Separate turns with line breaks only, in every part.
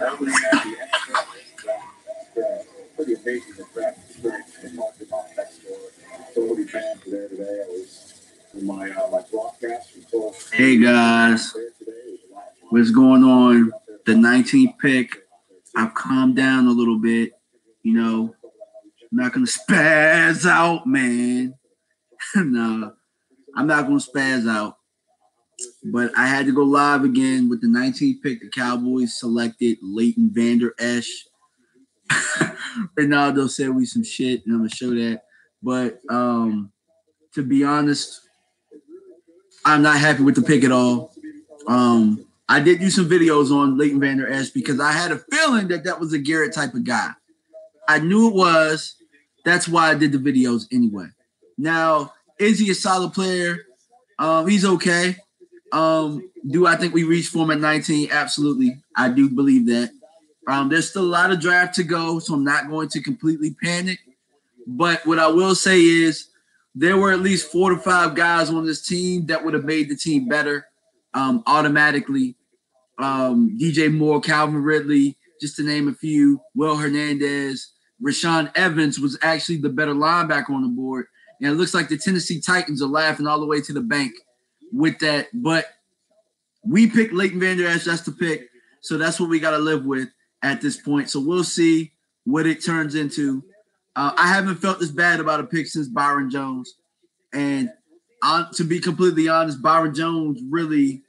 Pretty amazing the draft experience. I talked about that story. So many fans were there today. I was in my broadcast.
Hey guys, what's going on? The 19th pick. I've calmed down a little bit. You know, I'm not gonna spaz out, man. No, I'm not gonna spaz out. But I had to go live again with the 19th pick. The Cowboys selected Leighton, Vander, Esch. Ronaldo said we some shit, and I'm gonna show that. But to be honest, I'm not happy with the pick at all. I did do some videos on Leighton Vander Esch because I had a feeling that was a Garrett type of guy. I knew it was. That's why I did the videos anyway. Now, is he a solid player? He's okay. Do I think we reached for him at 19? Absolutely. I do believe that. There's still a lot of draft to go, so I'm not going to completely panic. But what I will say is there were at least 4 to 5 guys on this team that would have made the team better automatically. DJ Moore, Calvin Ridley, just to name a few. Will Hernandez. Rashaan Evans was actually the better linebacker on the board. And it looks like the Tennessee Titans are laughing all the way to the bank with that. But we picked Leighton Vander Esch. That's the pick. So that's what we got to live with at this point. So we'll see what it turns into. I haven't felt this bad about a pick since Byron Jones. And to be completely honest, Byron Jones really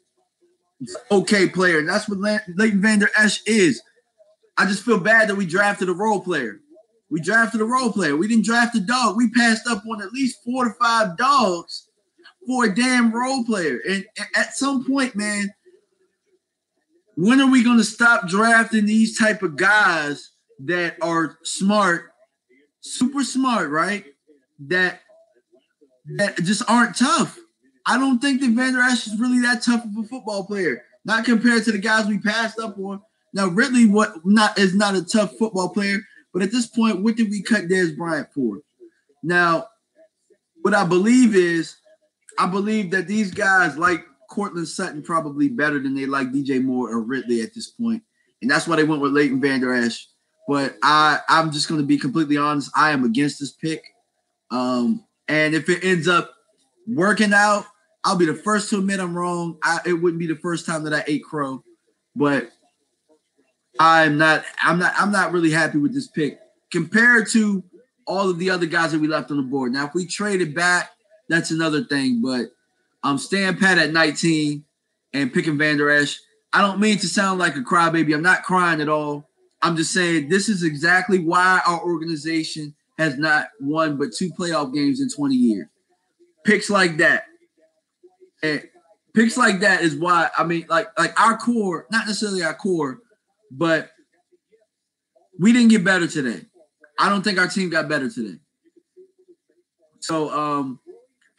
is an okay player. And that's what Leighton Vander Esch is. I just feel bad that we drafted a role player. We drafted a role player. We didn't draft a dog. We passed up on at least 4 to 5 dogs for a damn role player. And at some point, man, when are we going to stop drafting these type of guys that are smart, super smart, right? That just aren't tough. I don't think that Vander Esch is really that tough of a football player, not compared to the guys we passed up on. Now, Ridley is not a tough football player, but at this point, what did we cut Dez Bryant for? Now, what I believe is, I believe that these guys like Cortland Sutton probably better than they like DJ Moore or Ridley at this point. And that's why they went with Leighton Vander Esch. But I'm just going to be completely honest. I am against this pick. And if it ends up working out, I'll be the first to admit I'm wrong. It wouldn't be the first time that I ate crow. But I'm not really happy with this pick compared to all of the other guys that we left on the board. Now, if we traded back, that's another thing. But I'm staying pat at 19 and picking Vander Esch. I don't mean to sound like a crybaby. I'm not crying at all. I'm just saying this is exactly why our organization has not won but 2 playoff games in 20 years. Picks like that. And picks like that is why, I mean, like our core, not necessarily our core, but we didn't get better today. I don't think our team got better today. So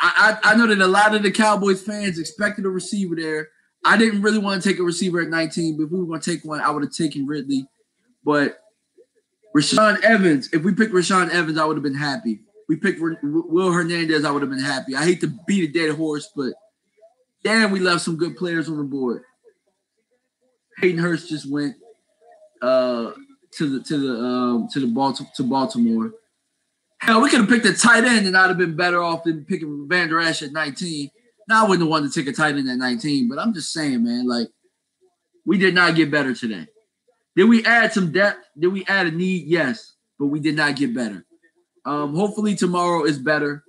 I know that a lot of the Cowboys fans expected a receiver there. I didn't really want to take a receiver at 19, but if we were going to take one, I would have taken Ridley. But Rashaan Evans, if we picked Rashaan Evans, I would have been happy. We picked Will Hernandez, I would have been happy. I hate to beat a dead horse, but damn, we left some good players on the board. Hayden Hurst just went to Baltimore. Hell, we could have picked a tight end and I'd have been better off than picking Vander Esch at 19. Now I wouldn't have wanted to take a tight end at 19, but I'm just saying, man, like we did not get better today. Did we add some depth? Did we add a need? Yes, but we did not get better. Hopefully tomorrow is better.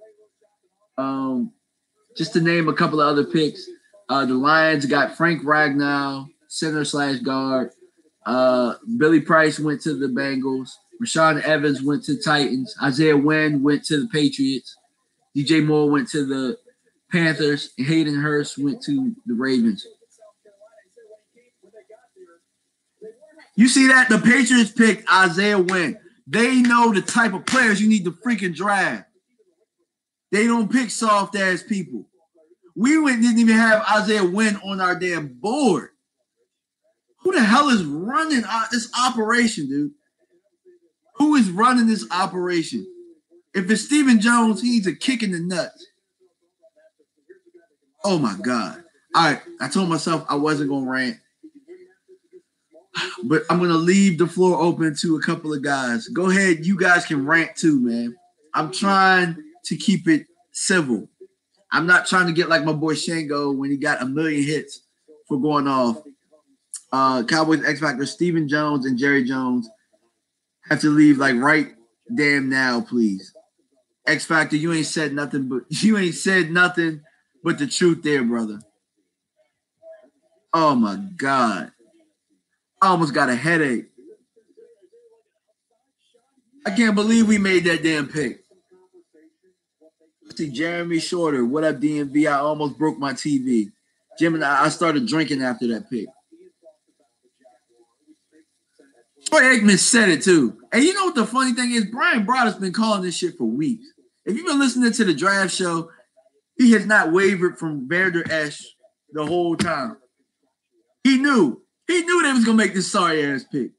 Just to name a couple of other picks, the Lions got Frank Ragnow, center/guard. Billy Price went to the Bengals. Rashaan Evans went to Titans. Isaiah Wynn went to the Patriots. DJ Moore went to the Panthers. And Hayden Hurst went to the Ravens. You see that? The Patriots picked Isaiah Wynn. They know the type of players you need to freaking draft. They don't pick soft-ass people. We didn't even have Isaiah Wynn on our damn board. Who the hell is running this operation, dude? Who is running this operation? If it's Stephen Jones, he needs a kick in the nuts. Oh, my God. All right, I told myself I wasn't going to rant. But I'm gonna leave the floor open to a couple of guys. Go ahead, you guys can rant too, man. I'm trying to keep it civil. I'm not trying to get like my boy Shango when he got 1 million hits for going off. Cowboys X Factor, Stephen Jones and Jerry Jones have to leave like right damn now, please. X Factor, you ain't said nothing but the truth there, brother. Oh my God. I almost got a headache. I can't believe we made that damn pick. See, Jeremy Shorter, what up, DMV? I almost broke my TV. Jim and I started drinking after that pick. Troy Aikman said it too. And you know what the funny thing is? Brian Broader's been calling this shit for weeks. If you've been listening to the draft show, he has not wavered from Vander Esch the whole time. He knew they was gonna make this sorry ass pick.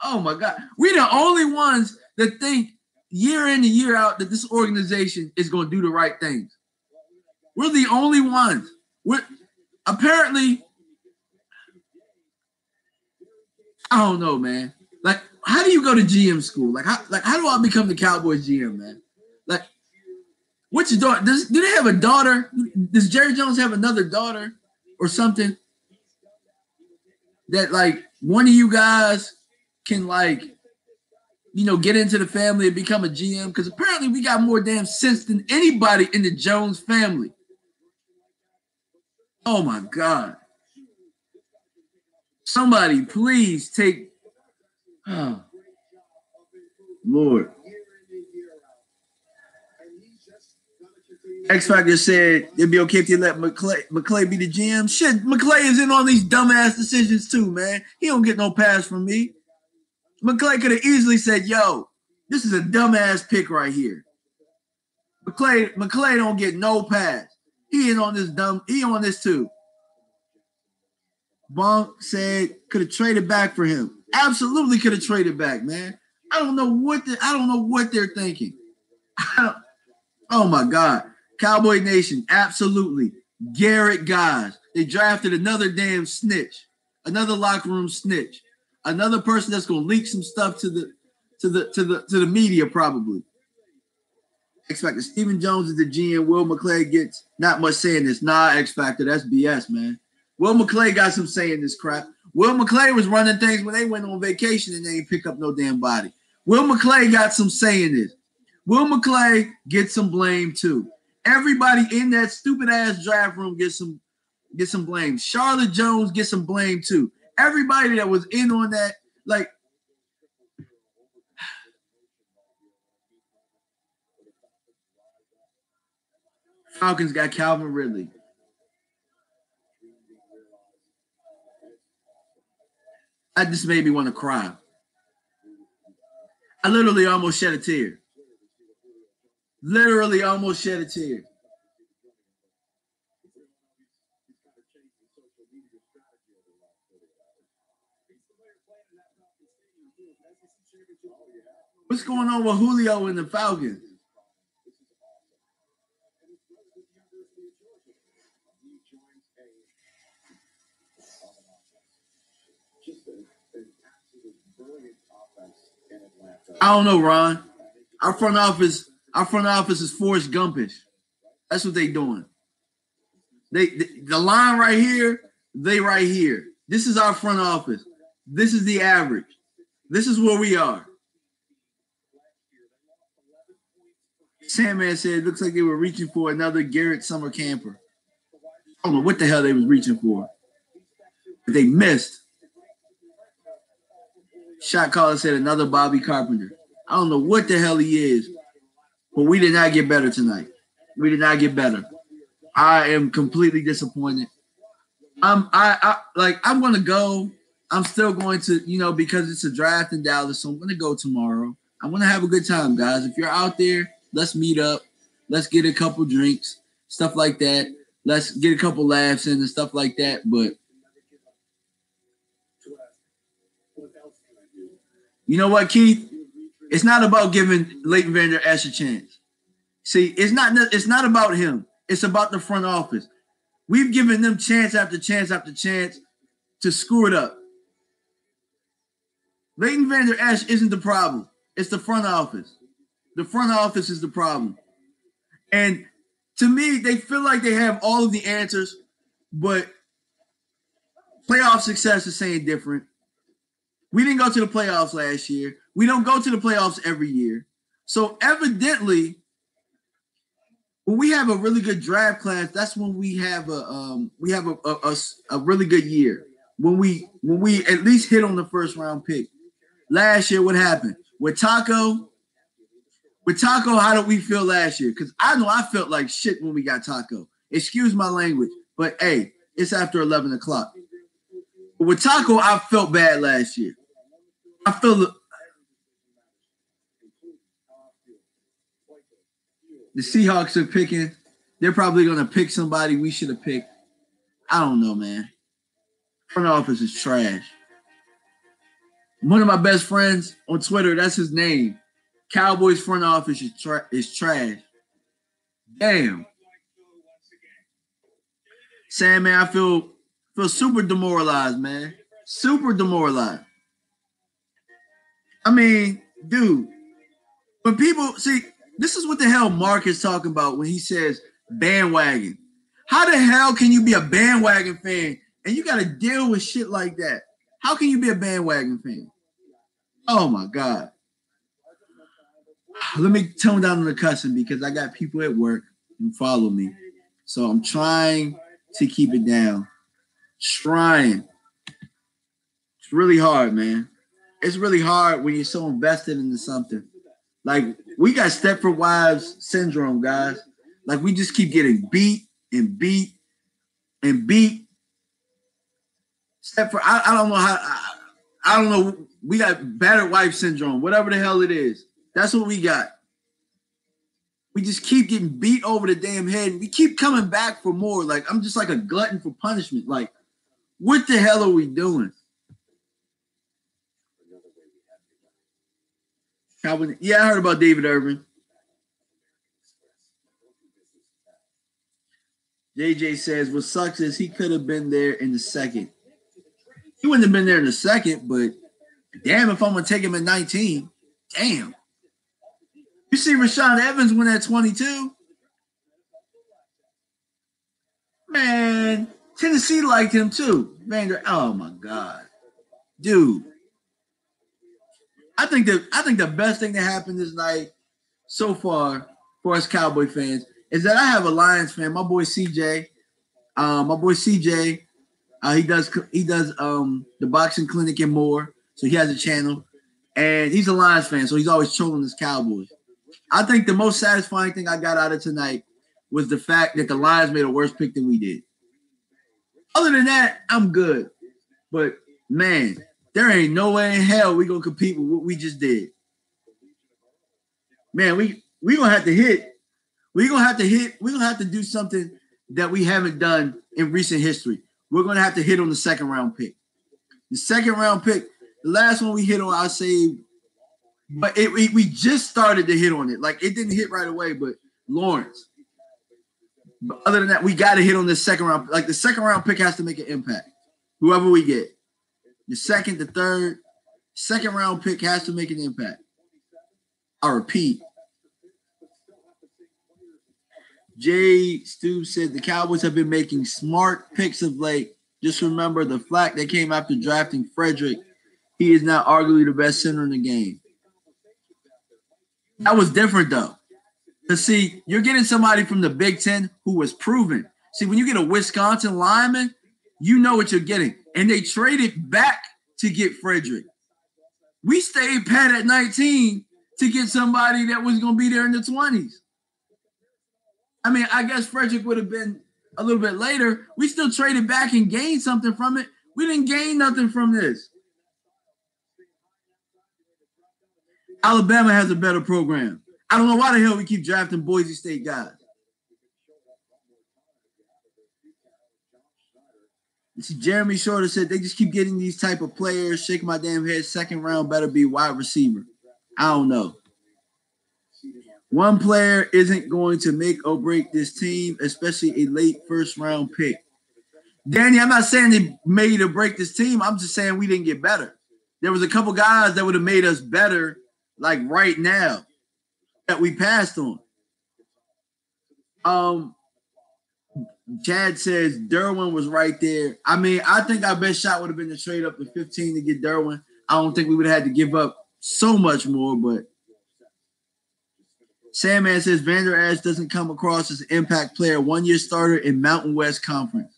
Oh my God. We're the only ones that think year in and year out that this organization is gonna do the right things. We're the only ones. We're apparently, I don't know, man. Like, how do you go to GM school? Like how do I become the Cowboys GM, man? Like, what's your daughter? Do they have a daughter? Does Jerry Jones have another daughter or something? That like one of you guys can like, you know, get into the family and become a GM? Because apparently we got more damn sense than anybody in the Jones family. Oh my God. Somebody please take, oh, Lord. X Factor said it'd be okay if you let McClay be the GM. Shit, McClay is in on these dumbass decisions too, man. He don't get no pass from me. McClay could have easily said, yo, this is a dumbass pick right here. McClay don't get no pass. He on this too. Bonk said could have traded back for him. Absolutely could have traded back, man. I don't know what they're thinking. Oh my God. Cowboy Nation, absolutely. Garrett guys. They drafted another damn snitch, another locker room snitch, another person that's gonna leak some stuff to the media probably. X Factor. Stephen Jones is the GM. Will McClay gets not much saying this. Nah, X Factor, that's BS, man. Will McClay got some say in this crap. Will McClay was running things when they went on vacation and they ain't pick up no damn body. Will McClay got some say in this. Will McClay get some blame too. Everybody in that stupid ass draft room gets some blame. Charlotte Jones gets some blame too. Everybody that was in on that, like, Falcons got Calvin Ridley. That just made me want to cry. I literally almost shed a tear. Literally almost shed a tear. What's going on with Julio and the Falcons? I don't know, Ron. Our front office is Forrest Gumpish. That's what they doing. The line right here, they right here. This is our front office. This is the average. This is where we are. Sandman said it looks like they were reaching for another Garrett summer camper. I don't know what the hell they was reaching for. But they missed. Shot caller said another Bobby Carpenter. I don't know what the hell he is, but we did not get better tonight. We did not get better. I am completely disappointed. I'm going to go. I'm still going to, because it's a draft in Dallas, so I'm going to go tomorrow. I'm going to have a good time, guys. If you're out there, let's meet up. Let's get a couple drinks, stuff like that. Let's get a couple laughs in and stuff like that. But you know what, Keith? It's not about giving Leighton Vander Esch a chance. See, it's not about him. It's about the front office. We've given them chance after chance after chance to screw it up. Leighton Vander Esch isn't the problem. It's the front office. The front office is the problem. And to me, they feel like they have all of the answers, but playoff success is saying different. We didn't go to the playoffs last year. We don't go to the playoffs every year. So evidently, when we have a really good draft class, that's when we have a really good year. When we at least hit on the first round pick. Last year, what happened? With Taco, how did we feel last year? Because I know I felt like shit when we got Taco. Excuse my language, but hey, it's after 11 o'clock. But with Taco, I felt bad last year. I feel the Seahawks are picking. They're probably going to pick somebody we should have picked. I don't know, man. Front office is trash. One of my best friends on Twitter, that's his name. Cowboys front office is trash. Damn. Sam, man, I feel super demoralized, man. Super demoralized. I mean, dude, when people see, this is what the hell Mark is talking about when he says bandwagon. How the hell can you be a bandwagon fan and you got to deal with shit like that? How can you be a bandwagon fan? Oh, my God. Let me tone down on the cussing because I got people at work who follow me. So I'm trying to keep it down. Trying. It's really hard, man. It's really hard when you're so invested into something. Like, we got Stepford Wives syndrome, guys. Like, we just keep getting beat and beat and beat. Stepford, I don't know how. I don't know. We got battered wife syndrome, whatever the hell it is. That's what we got. We just keep getting beat over the damn head. We keep coming back for more. Like, I'm just like a glutton for punishment. Like, what the hell are we doing? Yeah, I heard about David Irvin. JJ says, what sucks is he could have been there in the second. He wouldn't have been there in the second, but damn if I'm going to take him at 19. Damn. You see Rashawn Evans win at 22? Man, Tennessee liked him too. Vander, oh my God. Dude. I think the best thing that happened this night so far for us Cowboy fans is that I have a Lions fan. My boy CJ. He does the boxing clinic and more. So he has a channel. And he's a Lions fan, so he's always trolling his Cowboys. I think the most satisfying thing I got out of tonight was the fact that the Lions made a worse pick than we did. Other than that, I'm good. But, man, there ain't no way in hell we going to compete with what we just did. Man, we going to have to hit. We're going to have to do something that we haven't done in recent history. We're going to have to hit on the second round pick. The second round pick, the last one we hit on, I'll say, but we just started to hit on it. Like, it didn't hit right away, but Lawrence. But other than that, we got to hit on the second round. Like, the second round pick has to make an impact. Whoever we get. The second, the third, second round pick has to make an impact. I repeat. Jay Stu said the Cowboys have been making smart picks of late. Just remember the flack that came after drafting Frederick. He is now arguably the best center in the game. That was different, though. Because, see, you're getting somebody from the Big Ten who was proven. See, when you get a Wisconsin lineman, you know what you're getting. And they traded back to get Frederick. We stayed pat at 19 to get somebody that was going to be there in the 20s. I mean, I guess Frederick would have been a little bit later. We still traded back and gained something from it. We didn't gain nothing from this. Alabama has a better program. I don't know why the hell we keep drafting Boise State guys. See, Jeremy Shorter said they just keep getting these type of players. Shake my damn head. Second round better be wide receiver. I don't know. One player isn't going to make or break this team, especially a late first round pick. Danny, I'm not saying they made or break this team. I'm just saying we didn't get better. there was a couple guys that would have made us better, like right now, that we passed on. Chad says Derwin was right there. I mean, I think our best shot would have been to trade up to 15 to get Derwin. I don't think we would have had to give up so much more, but Sandman says Vander Esch doesn't come across as an impact player, 1-year starter in Mountain West Conference.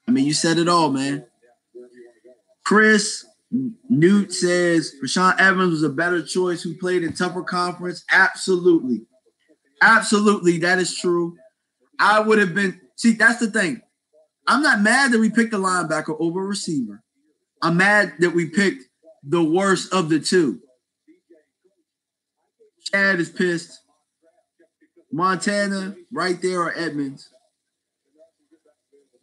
I mean, you said it all, man. Chris Newt says Rashaan Evans was a better choice who played in tougher conference. Absolutely. Absolutely, that is true. I would have been – see, that's the thing. I'm not mad that we picked a linebacker over a receiver. I'm mad that we picked the worst of the two. Chad is pissed. Montana, right there, or Edmonds.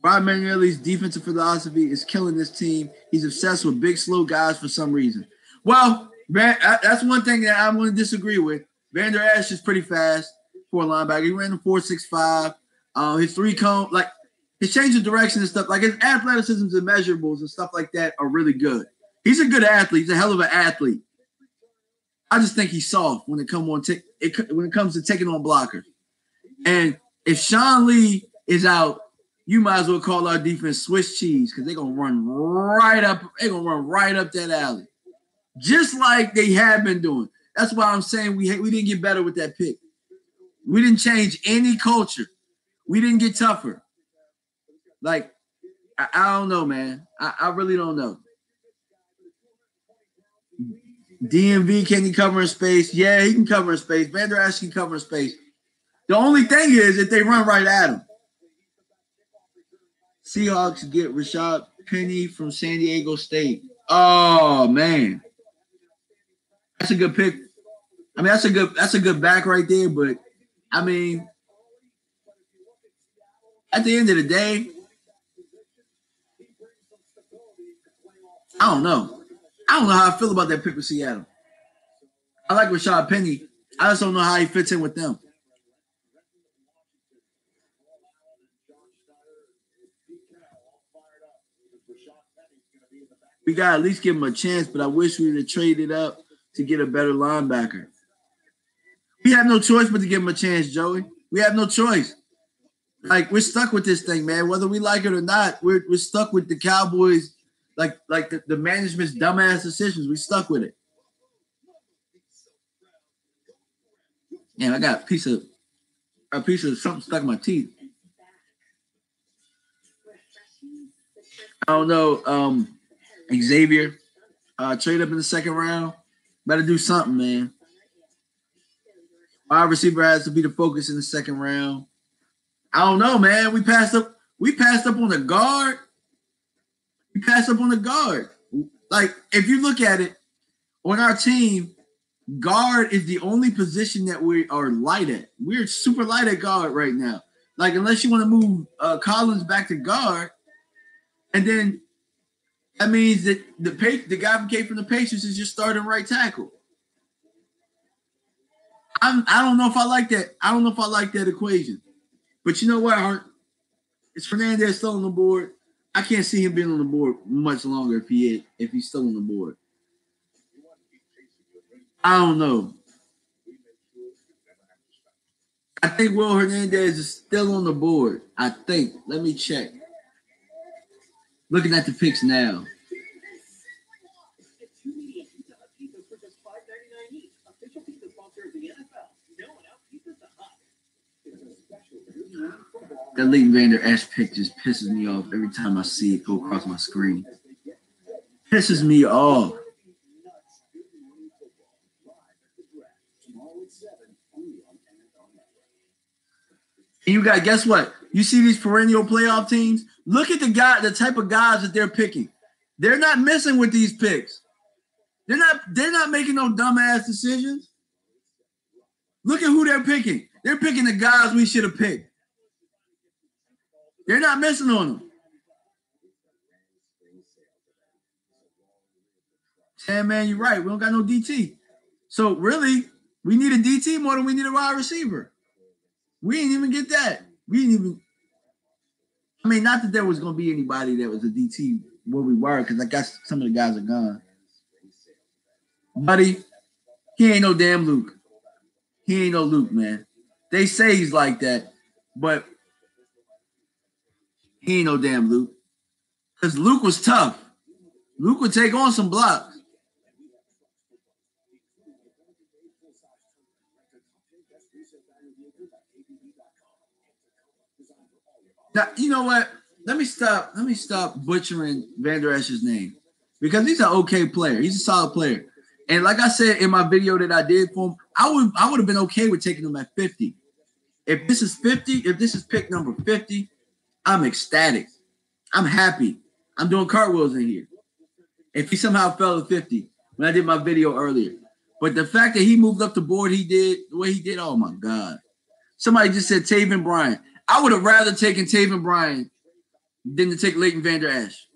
Rob Marinelli's defensive philosophy is killing this team. He's obsessed with big, slow guys for some reason. Well, that's one thing that I'm going to disagree with. Vander Esch is pretty fast for a linebacker. He ran a 4.65. His three-cone, like his change of direction and stuff, like his athleticism and measurables and stuff like that are really good. He's a good athlete. He's a hell of an athlete. I just think he's soft when it comes to taking on blockers. And if Sean Lee is out, you might as well call our defense Swiss cheese because they're gonna run right up. They're gonna run right up that alley, just like they have been doing. That's why I'm saying we didn't get better with that pick. We didn't change any culture. We didn't get tougher. Like I don't know, man. I really don't know. DMV, can he cover in space? Yeah, he can cover in space. Vander Esch can cover in space. The only thing is if they run right at him. Seahawks get Rashad Penny from San Diego State. Oh man, that's a good pick. I mean, that's a good back right there. But I mean, at the end of the day, I don't know. I don't know how I feel about that pick with Seattle. I like Rashad Penny. I just don't know how he fits in with them. We got to at least give him a chance, but I wish we would have traded up to get a better linebacker. We have no choice but to give him a chance, Joey. We have no choice. Like, we're stuck with this thing, man. Whether we like it or not, we're stuck with the Cowboys, like the management's dumbass decisions. We're stuck with it. Yeah, I got a piece of something stuck in my teeth. I don't know. Xavier, trade up in the second round. Better do something, man. Wide receiver has to be the focus in the second round. I don't know, man. We passed up on the guard. Like, if you look at it, on our team, guard is the only position that we are light at. We're super light at guard right now. Like, unless you want to move Collins back to guard, and then that means that the guy who came from the Patriots is just starting right tackle. I don't know if I like that. I don't know if I like that equation. But you know what, Hart? It's Fernandez still on the board. I can't see him being on the board much longer if he's still on the board. I don't know. I think Will Hernandez is still on the board. I think. Let me check. Looking at the picks now. That Leighton Vander Esch pick just pisses me off every time I see it go across my screen. Pisses me off. And you got, guess what? You see these perennial playoff teams? Look at the type of guys that they're picking. They're not messing with these picks. They're not making no dumbass decisions. Look at who they're picking. They're picking the guys we should have picked. They're not missing on them. Yeah, man, you're right. We don't got no DT. So really, we need a DT more than we need a wide receiver. We didn't even get that. I mean, not that there was going to be anybody that was a DT where we were, because I guess some of the guys are gone. Buddy, he ain't no damn Luke. He ain't no Luke, man. They say he's like that, but he ain't no damn Luke. Because Luke was tough. Luke would take on some blocks. Now, you know what? Let me stop butchering Vander Esch's name because he's an okay player. He's a solid player. And like I said in my video that I did for him, I would have been okay with taking him at 50. If this is 50, if this is pick number 50, I'm ecstatic. I'm happy. I'm doing cartwheels in here. If he somehow fell to 50 when I did my video earlier. But the fact that he moved up the board he did, the way he did, oh my God. Somebody just said Taven Bryan. I would have rather taken Taven Bryan than to take Leighton Vander Esch.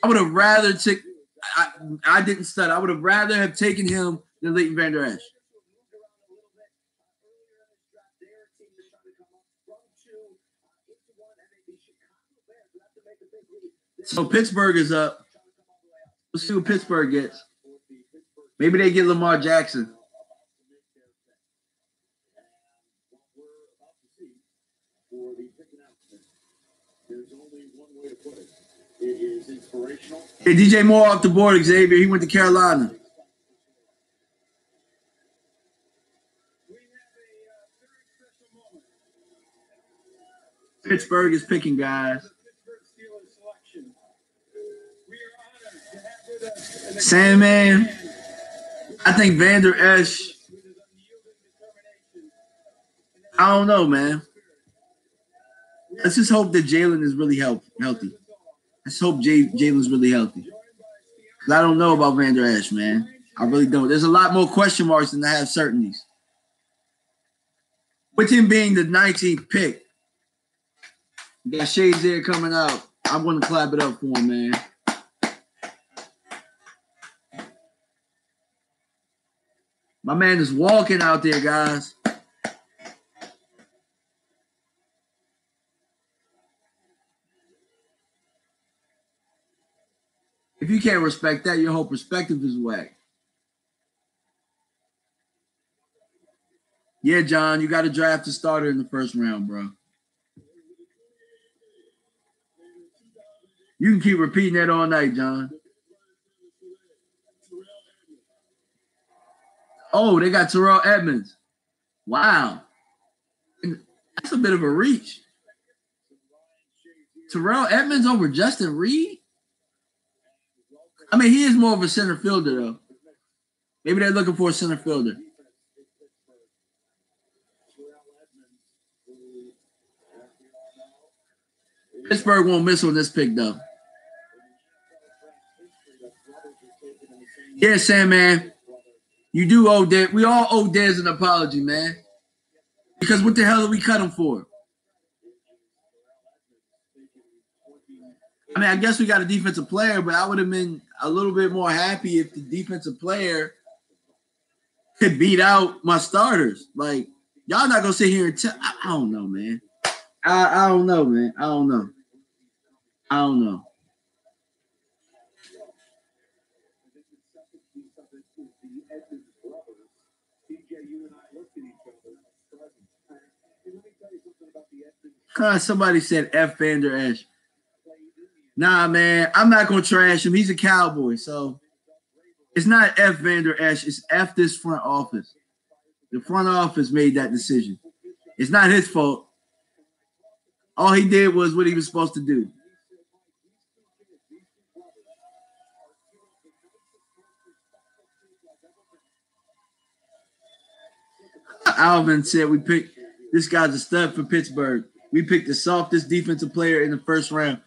I would have rather take I didn't stud. I would have rather have taken him than Leighton Vander Esch. So Pittsburgh is up. Let's see what Pittsburgh gets. Maybe they get Lamar Jackson. Hey, DJ Moore off the board, Xavier. He went to Carolina. Pittsburgh is picking, guys. Sandman. I think Vander Esch. I don't know, man. Let's just hope that Jalen is really healthy. Let's hope Jalen's really healthy. Because I don't know about Vander Esch, man. I really don't. There's a lot more question marks than I have certainties. With him being the 19th pick, you got Shades there coming out. I'm going to clap it up for him, man. My man is walking out there, guys. If you can't respect that, your whole perspective is whack. Yeah, John, you got to draft a starter in the first round, bro. You can keep repeating that all night, John. Oh, they got Terrell Edmonds. Wow. That's a bit of a reach. Terrell Edmonds over Justin Reed? I mean, he is more of a center fielder, though. Maybe they're looking for a center fielder. Pittsburgh won't miss on this pick, though. Yeah, Sam, man. You do owe Dez. We all owe Dez an apology, man. Because what the hell did we cut him for? I mean, I guess we got a defensive player, but I would have been a little bit more happy if the defensive player could beat out my starters. Like, y'all not going to sit here and tell. I don't know, man. I don't know, man. I don't know. Somebody said F Vander Esch. Nah, man, I'm not going to trash him. He's a Cowboy, so it's not F Vander Esch. It's F this front office. The front office made that decision. It's not his fault. All he did was what he was supposed to do. Alvin said this guy's a stud for Pittsburgh. We picked the softest defensive player in the first round.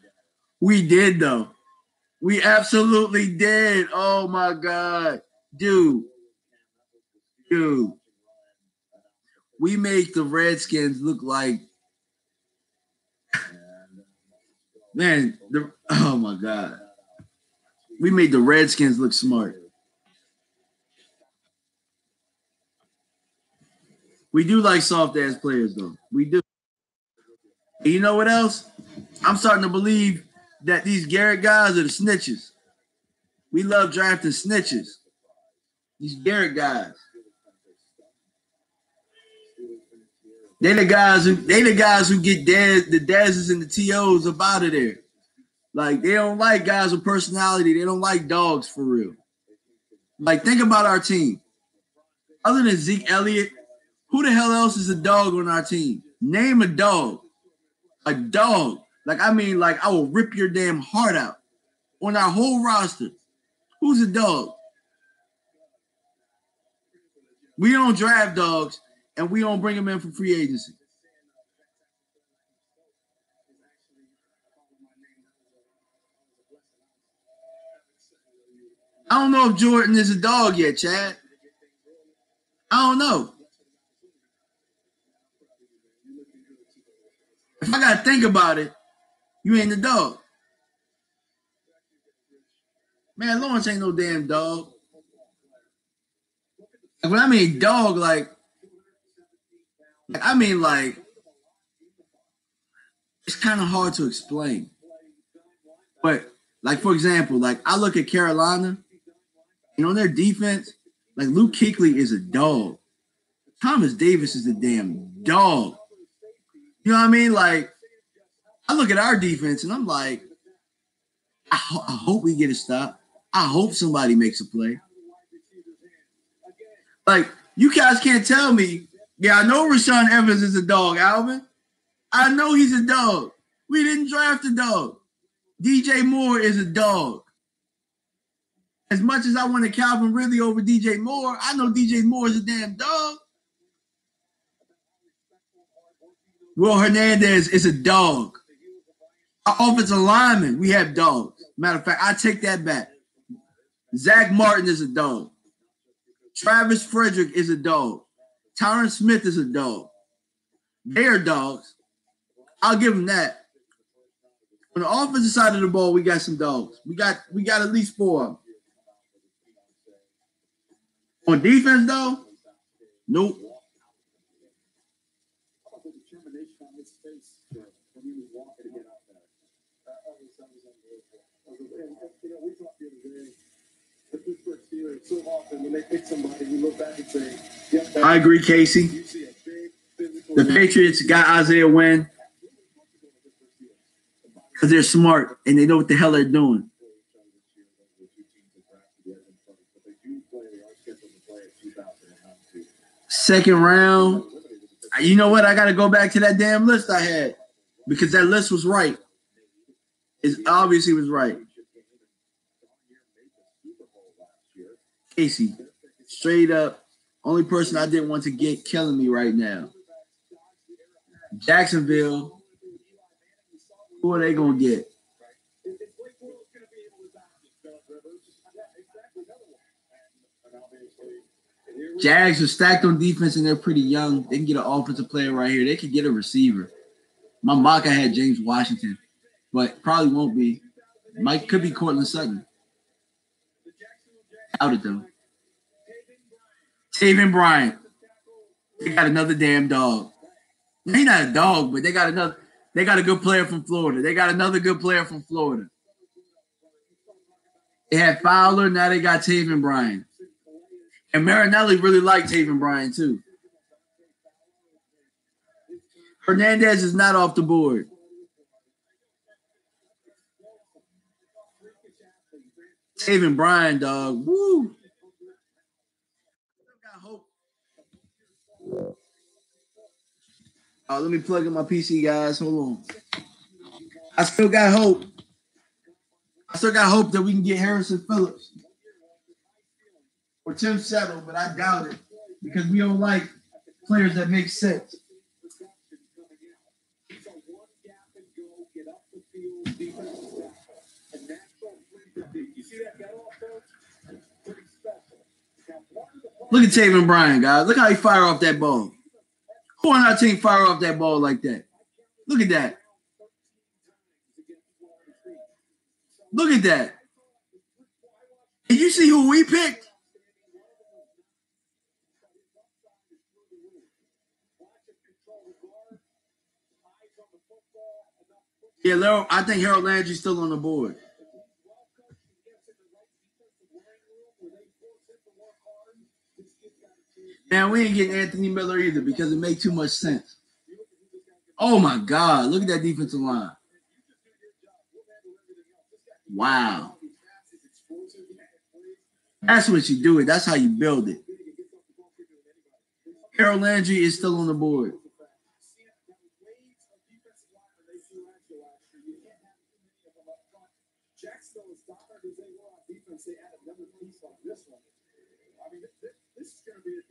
We did, though. We absolutely did. Oh, my God. Dude. We make the Redskins look like, man, oh, my God. We made the Redskins look smart. We do like soft-ass players, though. We do. And you know what else? I'm starting to believe that these Garrett guys are the snitches. We love drafting snitches. These Garrett guys. They the guys who get the Dazes and the TOs up out of there. Like they don't like guys with personality. They don't like dogs for real. Like think about our team. Other than Zeke Elliott, who the hell else is a dog on our team? Name a dog. A dog. Like I mean, like I will rip your damn heart out on our whole roster. Who's a dog? We don't draft dogs and we don't bring them in for free agency. I don't know if Jordan is a dog yet, Chad. I don't know. If I gotta think about it, you ain't a dog. Man, Lawrence ain't no damn dog. Like, when I mean dog, like I mean like it's kind of hard to explain. But like for example, like I look at Carolina, and on their defense, like Luke Kuechly is a dog. Thomas Davis is a damn dog. You know what I mean? Like I look at our defense and I'm like, I hope we get a stop. I hope somebody makes a play. Like, you guys can't tell me, yeah, I know Rashawn Evans is a dog, Alvin. I know he's a dog. We didn't draft a dog. DJ Moore is a dog. As much as I wanted Calvin Ridley over DJ Moore, I know DJ Moore is a damn dog. Will Hernandez is a dog. Our offensive lineman, we have dogs. Matter of fact, I take that back. Zach Martin is a dog. Travis Frederick is a dog. Tyron Smith is a dog. They are dogs. I'll give them that. On the offensive side of the ball, we got some dogs. We got at least 4 of them. On defense, though, nope. I agree, Casey. The Patriots got Isaiah Wynn because they're smart and they know what the hell they're doing. Second round. You know what? I got to go back to that damn list I had because that list was right. It obviously was right. Casey, straight up, only person I didn't want to get killing me right now. Jacksonville. Who are they going to get? Jags are stacked on defense and they're pretty young. They can get an offensive player right here. They could get a receiver. My mock I had James Washington, but probably won't be. Could be Cortland Sutton. Doubt it though. Taven Bryant. They got another damn dog. He's not a dog, but they got a good player from Florida. They got another good player from Florida. They had Fowler, now they got Taven Bryant. And Marinelli really liked Taven Bryant too. Hernandez is not off the board. Taven Bryant, dog. Woo. Let me plug in my PC, guys. Hold on. I still got hope. I still got hope that we can get Harrison Phillips or Tim Settle, but I doubt it because we don't like players that make sense. Look at Taven Bryant, guys. Look how he fire off that ball. Who on our team fire off that ball like that? Look at that. Look at that. And you see who we picked? Yeah, I think Harold Landry's still on the board. Man, we ain't getting Anthony Miller either because it made too much sense. Oh my God, look at that defensive line. Wow. That's what you do it. That's how you build it. Harold Landry is still on the board.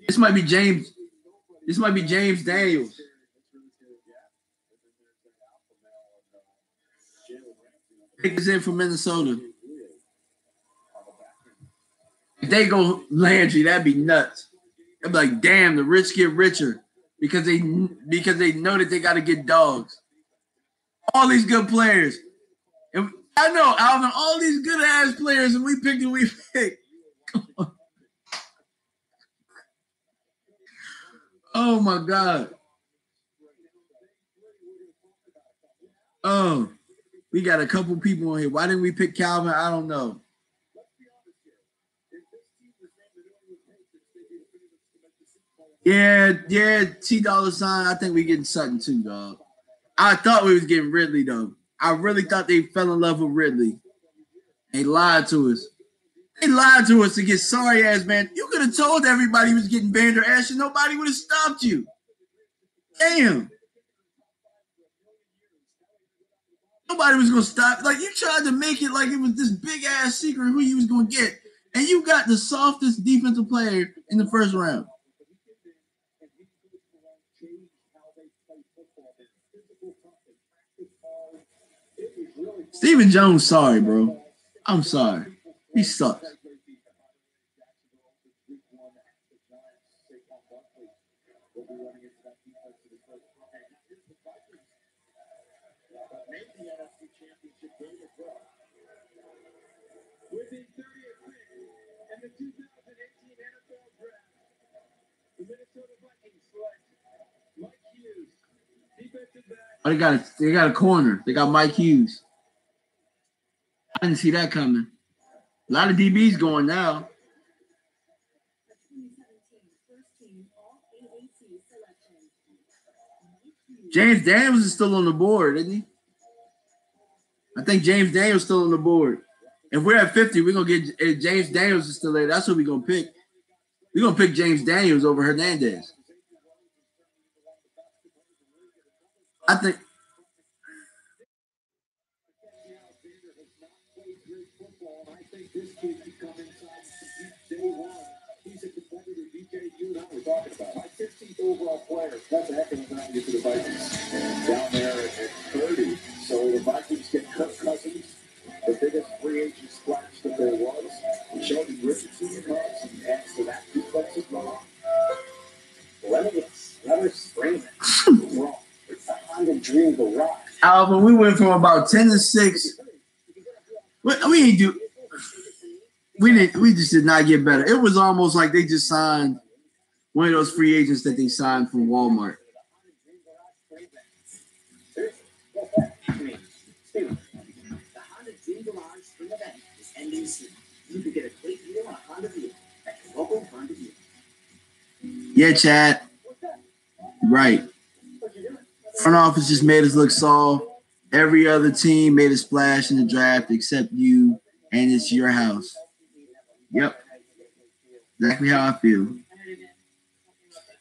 This might be James. This might be James Daniels. Pick this in from Minnesota. If they go Landry, that'd be nuts. I'd be like, damn, the rich get richer because they know that they got to get dogs. All these good players. And I know, Alvin, all these good ass players, and we picked who we picked. Oh my God. Oh, we got a couple people on here. Why didn't we pick Calvin? I don't know. Yeah, $T$. I think we getting Sutton too, dog. I thought we was getting Ridley though. I really thought they fell in love with Ridley. They lied to us. They lied to us to get sorry ass man. You could have told everybody he was getting Vander Esch and nobody would have stopped you. Damn. Nobody was gonna stop. Like you tried to make it like it was this big ass secret who you was gonna get, and you got the softest defensive player in the first round. Stephen Jones, sorry, bro. I'm sorry. He sucks. Oh, they got a corner. They got Mike Hughes. I didn't see that coming. A lot of DBs going now. James Daniels is still on the board, isn't he? I think James Daniels is still on the board. If we're at 50, we're going to get if James Daniels is still there. That's what we're going to pick. We're going to pick James Daniels over Hernandez. I think.
My 15th overall player. That's a heck of a value to the Vikings. Down there at 30. So the Vikings get Kirk Cousins, the biggest free agent splash that there was. Sheldon Richardson comes and adds to that defense as well. Leonard's Freeman. Wrong. It's the Honda Dream of Rock.
Alvin, we went from about 10-6. We didn't do. We just did not get better. It was almost like they just signed one of those free agents that they signed from Walmart. Yeah, Chad. Right. Front office just made us look soft. Every other team made a splash in the draft except you, and it's your house. Yep. Exactly how I feel.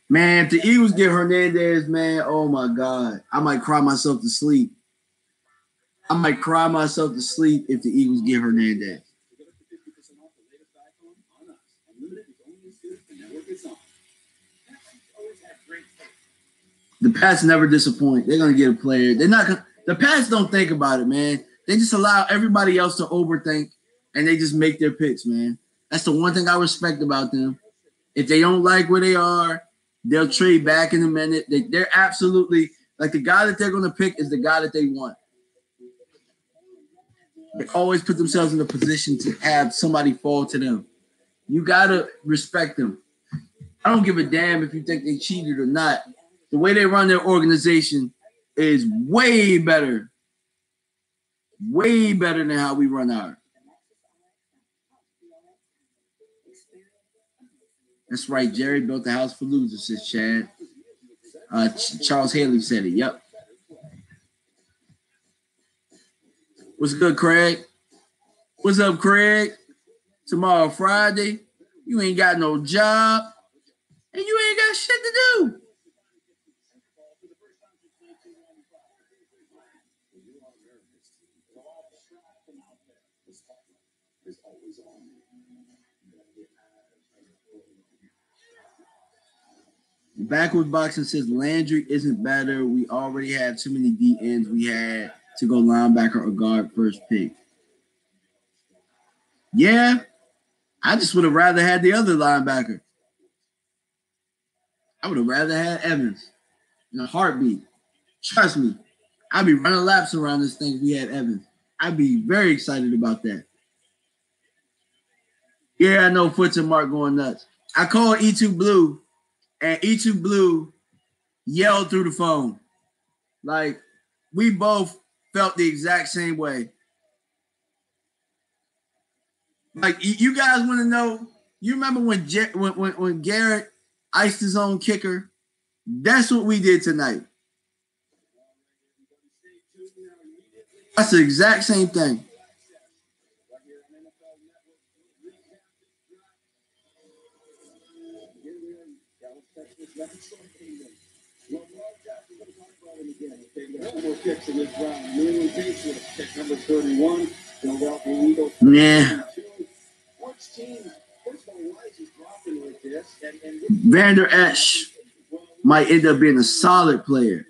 Man, if the Eagles get Hernandez, man, oh my God. I might cry myself to sleep. I might cry myself to sleep if the Eagles get Hernandez. The Pats never disappoint. They're gonna get a player. They're not gonna. The Pats don't think about it, man. They just allow everybody else to overthink, and they just make their picks, man. That's the one thing I respect about them. If they don't like where they are, they'll trade back in a minute. They're absolutely like the guy that they're gonna pick is the guy that they want. They always put themselves in a position to have somebody fall to them. You gotta respect them. I don't give a damn if you think they cheated or not. The way they run their organization is way better than how we run ours. That's right. Jerry built the house for losers, says Chad. Charles Haley said it. Yep. What's good, Craig? What's up, Craig? Tomorrow, Friday. You ain't got no job. And you ain't got shit to do. Backward Boxing says Landry isn't better. We already have too many D ends. We had to go linebacker or guard first pick. Yeah, I just would have rather had the other linebacker. I would have rather had Evans in a heartbeat. Trust me, I'd be running laps around this thing if we had Evans. I'd be very excited about that. Yeah, I know Foots and Mark going nuts. I called E2 Blue, and E2 Blue yelled through the phone. Like, we both felt the exact same way. Like, you guys want to know, you remember when Garrett iced his own kicker? That's what we did tonight. That's the exact same thing. Yeah. Vander Esch might end up being a solid player.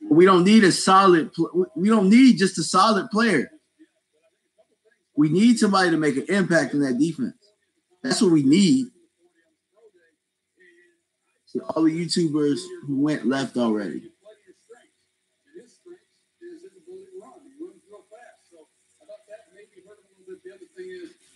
We don't need we don't need just a solid player. We need somebody to make an impact in that defense. That's what we need. So all the YouTubers who went left already.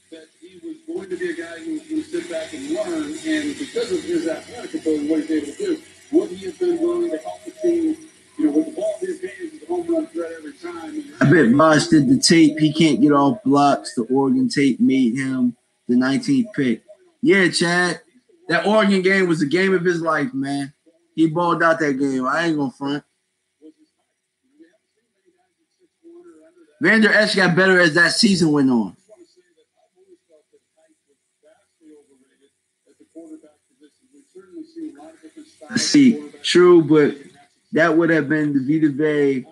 That he was going to be a guy who was going to sit back and learn, and because of his athletic ability and what he's able to do, would he have been willing to help the team, with the ball in his hands, with the home run threat every time?
I bet Bosch did the tape. He can't get off blocks. The Oregon tape made him the 19th pick. Yeah, Chad, that Oregon game was the game of his life, man. He balled out that game. I ain't gonna front. Vander Esch got better as that season went on. See, true, but that would have been the Vita Vey.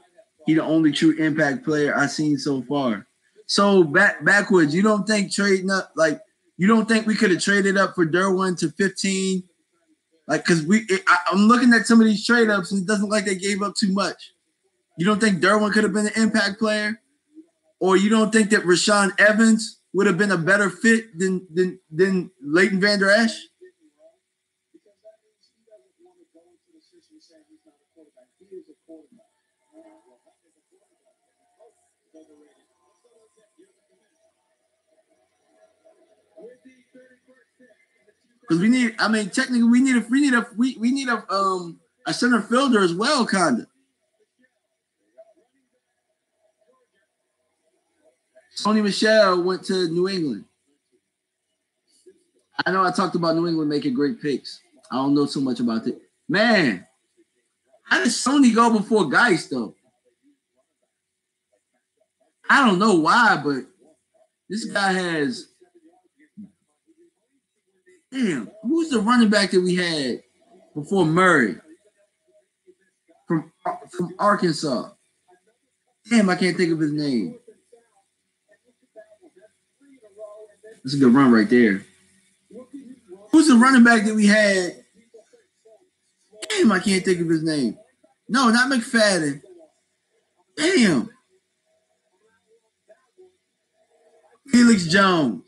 He the only true impact player I've seen so far. So backwards, you don't think trading up, like, you don't think we could have traded up for Derwin to 15? Like, because I'm looking at some of these trade ups and it doesn't look like they gave up too much. You don't think Derwin could have been an impact player? Or you don't think that Rashaan Evans would have been a better fit than Leighton Vander Esch? Because technically we need a center fielder as well, kinda. Sony Michel went to New England. I know I talked about New England making great picks. I don't know so much about it. Man, how did Sony go before Geist, though? I don't know why, but this guy has... Damn, who's the running back that we had before Murray? From Arkansas. Damn, I can't think of his name. That's a good run right there. Who's the running back that we had? Damn, I can't think of his name. No, not McFadden. Damn. Felix Jones.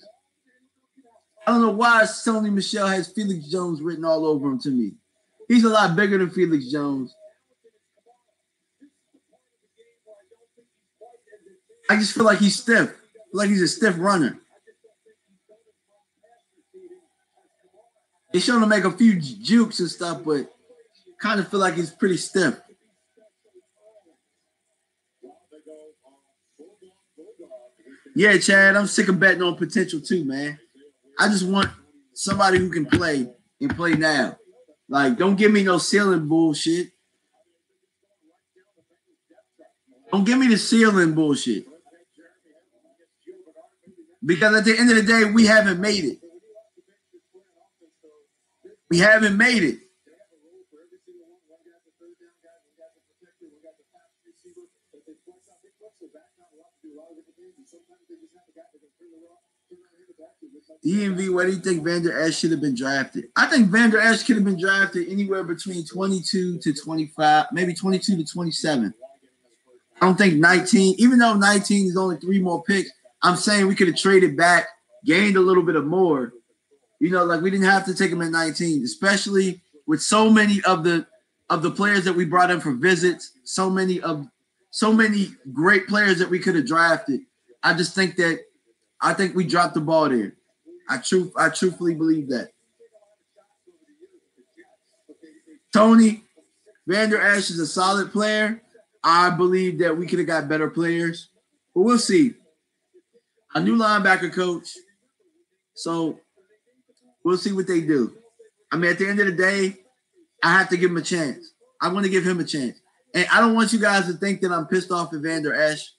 I don't know why Sony Michel has Felix Jones written all over him to me. He's a lot bigger than Felix Jones. I just feel like he's stiff. I feel like he's a stiff runner. They showed him make a few jukes and stuff, but kind of feel like he's pretty stiff. Yeah, Chad, I'm sick of betting on potential too, man. I just want somebody who can play and play now. Like, don't give me no ceiling bullshit. Don't give me the ceiling bullshit. Because at the end of the day, we haven't made it. We haven't made it. DMV, where do you think Vander Esch should have been drafted? I think Vander Esch could have been drafted anywhere between 22 to 25, maybe 22 to 27. I don't think 19, even though 19 is only 3 more picks, I'm saying we could have traded back, gained a little bit of more. You know, like we didn't have to take him at 19, especially with so many of the players that we brought in for visits, so many great players that we could have drafted. I think we dropped the ball there. I truthfully believe that. Tony, Vander Esch is a solid player. I believe that we could have got better players, but we'll see. A new linebacker coach, so we'll see what they do. I mean, at the end of the day, I have to give him a chance. I'm going to give him a chance. And I don't want you guys to think that I'm pissed off at Vander Esch.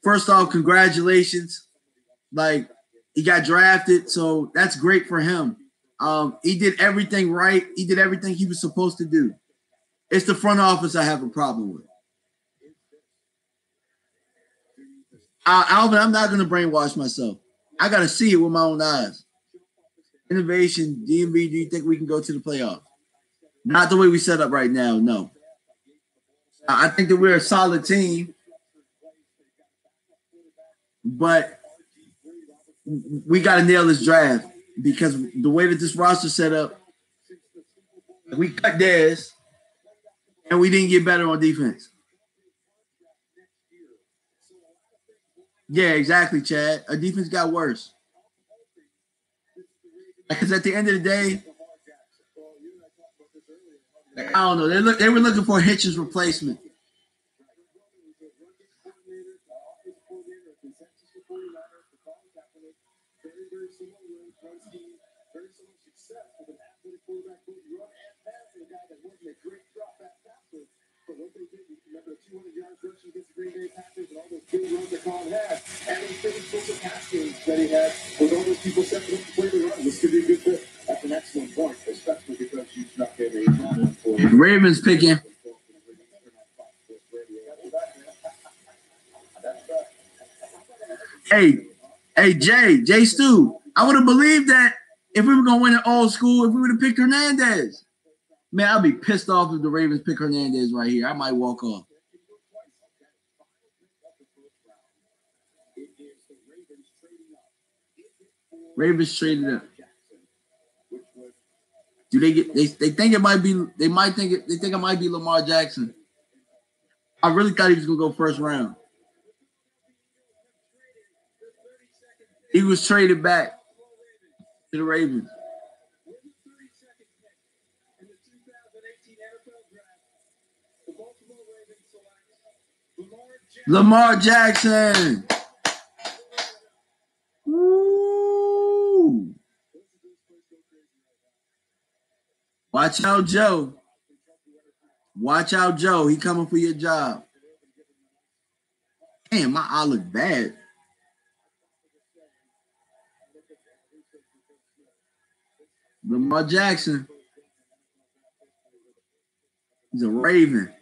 First off, congratulations. Like, he got drafted, so that's great for him. He did everything right. He did everything he was supposed to do. It's the front office I have a problem with. Alvin, I'm not going to brainwash myself. I got to see it with my own eyes. Innovation, DMV, do you think we can go to the playoffs? Not the way we set up right now, no. I think that we're a solid team, but we got to nail this draft because the way that this roster set up, we cut theirs and we didn't get better on defense. Yeah, exactly, Chad. Our defense got worse. Because at the end of the day, I don't know. They were looking for a Hitchens replacement. Ravens picking. Hey, Jay Stu. I would have believed that if we were gonna win at old school, if we would have picked Hernandez. Man, I'll be pissed off if the Ravens pick Hernandez right here. I might walk off. Ravens traded up. Do they get? They think it might be. They think it might be Lamar Jackson. I really thought he was gonna go first round. He was traded back to the Ravens. Lamar Jackson. Woo. Watch out, Joe. Watch out, Joe. He coming for your job. Damn, my eye look bad. Lamar Jackson. He's a Raven.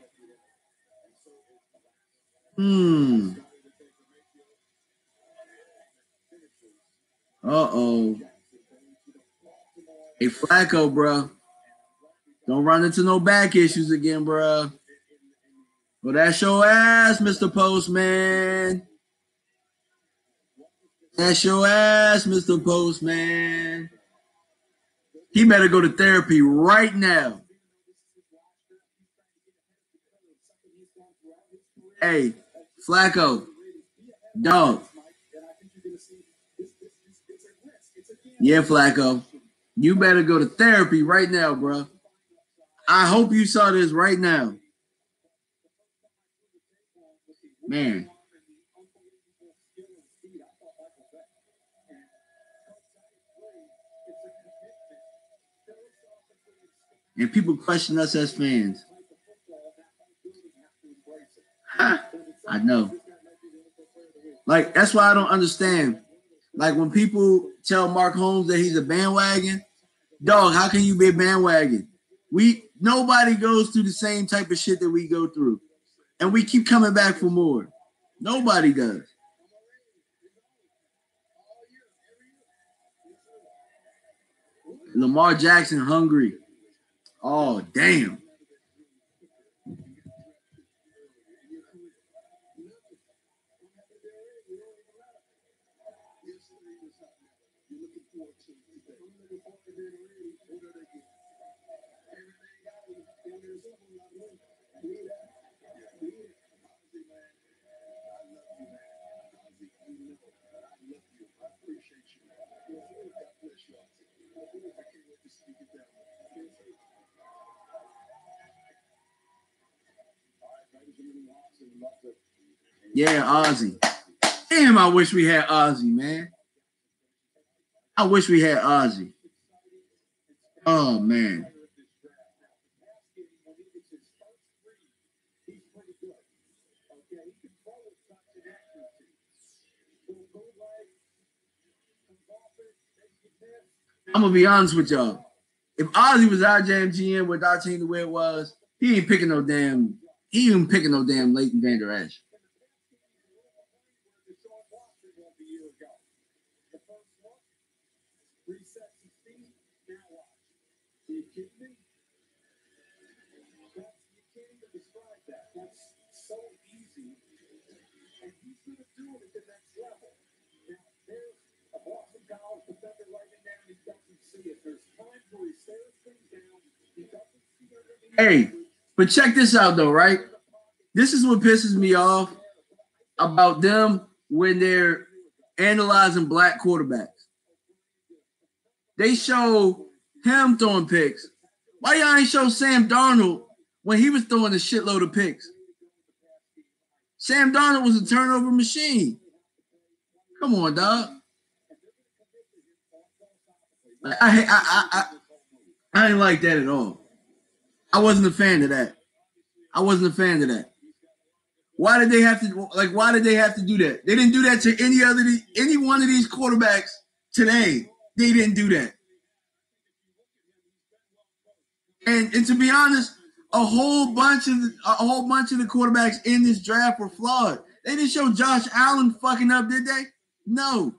Uh-oh. Hey, Flacco, bro. Don't run into no back issues again, bro. Well, that's your ass, Mr. Postman. That's your ass, Mr. Postman. He better go to therapy right now. Hey, Flacco. Dog. Yeah, Flacco. You better go to therapy right now, bro. I hope you saw this right now. Man. and people question us as fans. I know. Like, that's why I don't understand. Like, when people tell Mark Holmes that he's a bandwagon, dog, how can you be a bandwagon? Nobody goes through the same type of shit that we go through. And we keep coming back for more. Nobody does. Lamar Jackson hungry. Oh, damn. Yeah, Ozzy. Damn, I wish we had Ozzy, man. I wish we had Ozzy. Oh, man. I'm going to be honest with y'all. If Ozzy was our jam GM with our team the way it was, he ain't picking no damn Leighton Vander Esch. Hey, but check this out though, right? This is what pisses me off about them when they're analyzing black quarterbacks. They show him throwing picks. Why y'all ain't show Sam Darnold when he was throwing a shitload of picks? Sam Darnold was a turnover machine. Come on, dog. I didn't like that at all. I wasn't a fan of that. Why did they have to do that? They didn't do that to any one of these quarterbacks today. They didn't do that. And to be honest, a whole bunch of the quarterbacks in this draft were flawed. They didn't show Josh Allen fucking up, did they? No.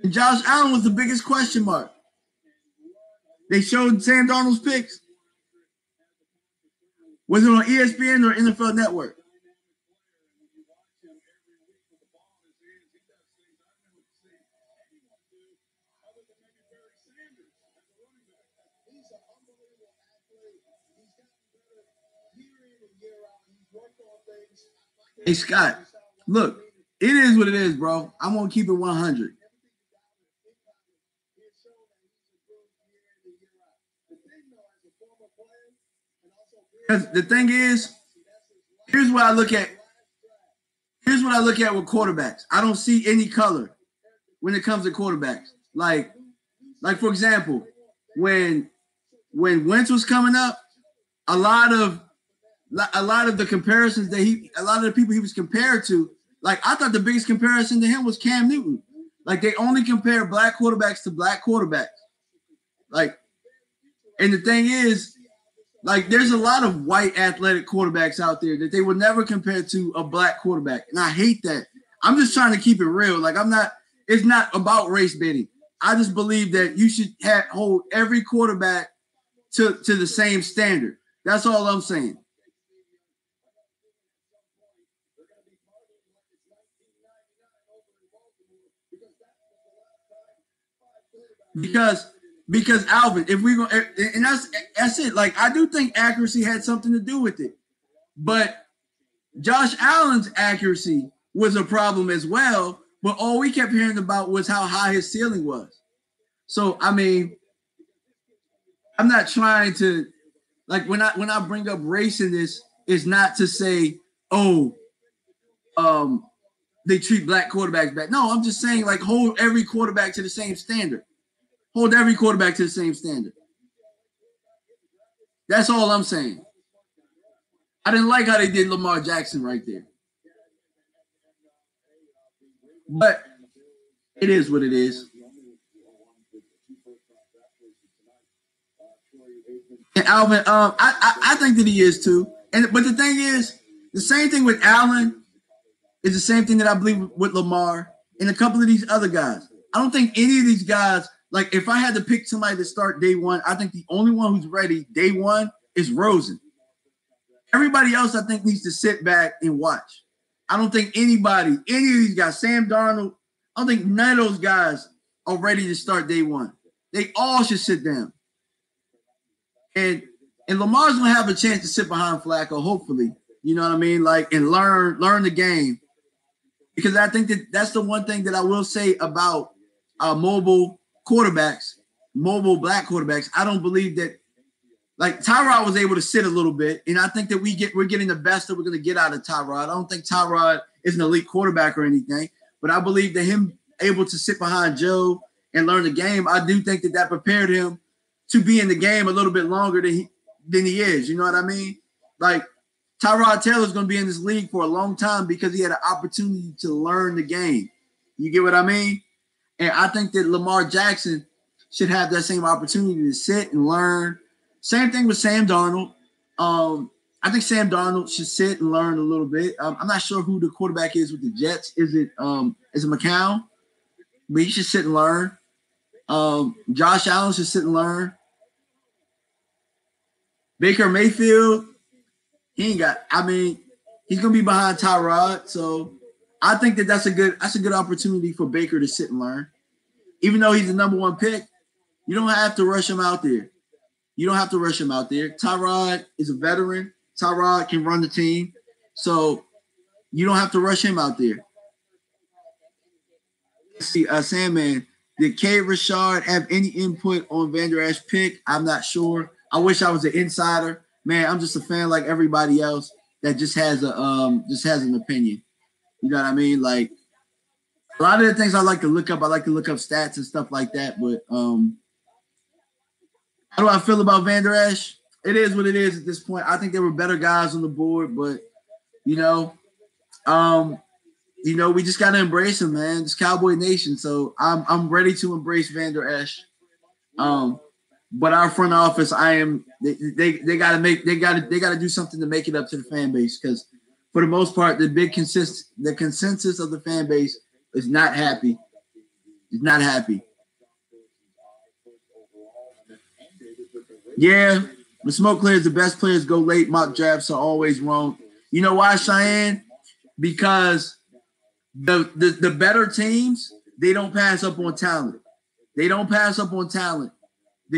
And Josh Allen was the biggest question mark. They showed Sam Darnold's picks. Was it on ESPN or NFL Network? Hey, Scott, look, it is what it is, bro. I'm going to keep it 100. Because the thing is, here's what I look at with quarterbacks. I don't see any color when it comes to quarterbacks. Like for example, when Wentz was coming up, a lot of the comparisons a lot of the people he was compared to, like I thought the biggest comparison to him was Cam Newton. Like they only compare black quarterbacks to black quarterbacks. Like, and the thing is, like, there's a lot of white athletic quarterbacks out there that they would never compare to a black quarterback. And I hate that. I'm just trying to keep it real. Like, it's not about race baiting. I just believe that you should hold every quarterback to the same standard. That's all I'm saying. Because Alvin, if we go, and that's it. Like I do think accuracy had something to do with it, but Josh Allen's accuracy was a problem as well. But all we kept hearing about was how high his ceiling was. So I mean, I'm not trying to like when I bring up race in this, it's not to say they treat black quarterbacks bad. No, I'm just saying like hold every quarterback to the same standard. Hold every quarterback to the same standard. That's all I'm saying. I didn't like how they did Lamar Jackson right there. But it is what it is. And Alvin, I think that he is too. But the thing is, the same thing with Allen is the same thing that I believe with Lamar and a couple of these other guys. I don't think any of these guys, like if I had to pick somebody to start day one, I think the only one who's ready day one is Rosen. Everybody else, I think, needs to sit back and watch. I don't think any of these guys, Sam Darnold, I don't think none of those guys are ready to start day one. They all should sit down. And Lamar's gonna have a chance to sit behind Flacco, hopefully. You know what I mean? Like, and learn the game. Because I think that's the one thing that I will say about mobile quarterbacks, mobile black quarterbacks. I don't believe that, like, Tyrod was able to sit a little bit, and I think that we're getting the best that we're going to get out of Tyrod. I don't think Tyrod is an elite quarterback or anything, but I believe that him able to sit behind Joe and learn the game, I do think that prepared him to be in the game a little bit longer than he is. You know what I mean? Like, Tyrod Taylor's going to be in this league for a long time because he had an opportunity to learn the game. You get what I mean? And I think that Lamar Jackson should have that same opportunity to sit and learn. Same thing with Sam Darnold. I think Sam Darnold should sit and learn a little bit. I'm not sure who the quarterback is with the Jets. Is it McCown? But he should sit and learn. Josh Allen should sit and learn. Baker Mayfield, he's gonna be behind Tyrod. So I think that's a good opportunity for Baker to sit and learn. Even though he's the number one pick, you don't have to rush him out there. Tyrod is a veteran. Tyrod can run the team. So you don't have to rush him out there. See, Sandman, did K. Rashard have any input on Vander Esch pick? I'm not sure. I wish I was an insider. Man, I'm just a fan like everybody else that just has an opinion. You know what I mean? Like, a lot of the things I like to look up stats and stuff like that. But how do I feel about Vander Esch? It is what it is at this point. I think there were better guys on the board, but we just gotta embrace him, man. It's Cowboy Nation, so I'm ready to embrace Vander Esch. But our front office, they gotta do something to make it up to the fan base, because for the most part, the consensus of the fan base is not happy. It's not happy. Yeah, when smoke clears, the best players go late. Mock drafts are always wrong. You know why, Cheyenne? Because the better teams, they don't pass up on talent. The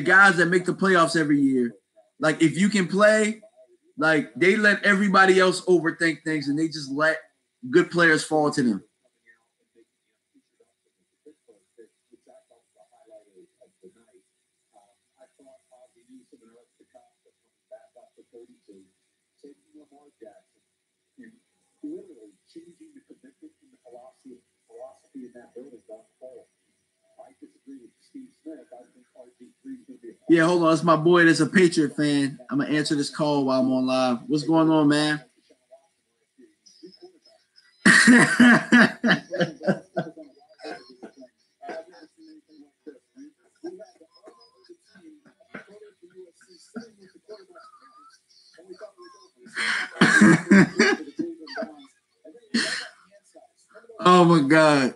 guys that make the playoffs every year, like, if you can play, like, they let everybody else overthink things and they just let good players fall to them. Yeah, hold on. It's my boy that's a Patriot fan. I'm going to answer this call while I'm on live. What's going on, man? Oh, my God.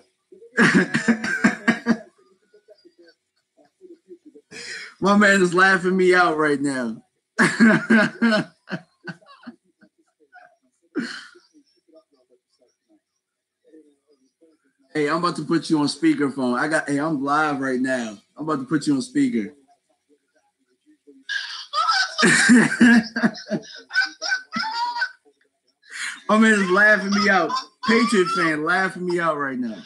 My man is laughing me out right now. Hey, I'm about to put you on speakerphone. I'm live right now. I'm about to put you on speaker. My man is laughing me out. Patriot fan laughing me out right now.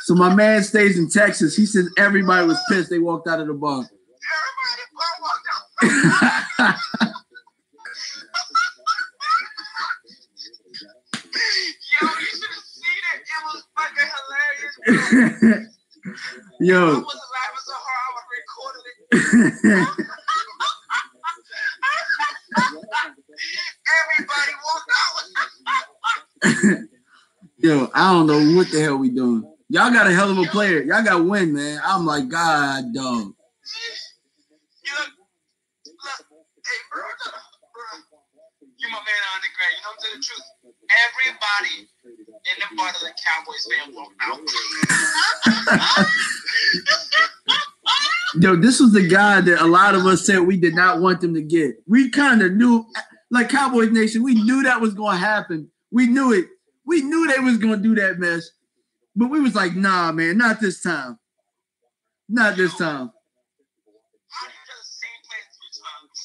So my man stays in Texas. He says everybody was pissed they walked out of the bar.
Yo, you should have seen it. It was fucking hilarious.
Yo.
I wasn't laughing so hard, I was recording it. Everybody walked out.
Yo, I don't know what the hell we doing. Y'all got a hell of a player. Y'all got to win, man. I'm like, God, dog.
You look, hey, bro, you my man on the ground. You know, to the truth. Everybody in the part of the Cowboys fan walked out.
Yo, this was the guy that a lot of us said we did not want them to get. We kind of knew, like Cowboys Nation, we knew that was going to happen. We knew it. We knew they was going to do that mess. But we was like, nah, man, not this time. Not this time.
How you just seen play 3 times?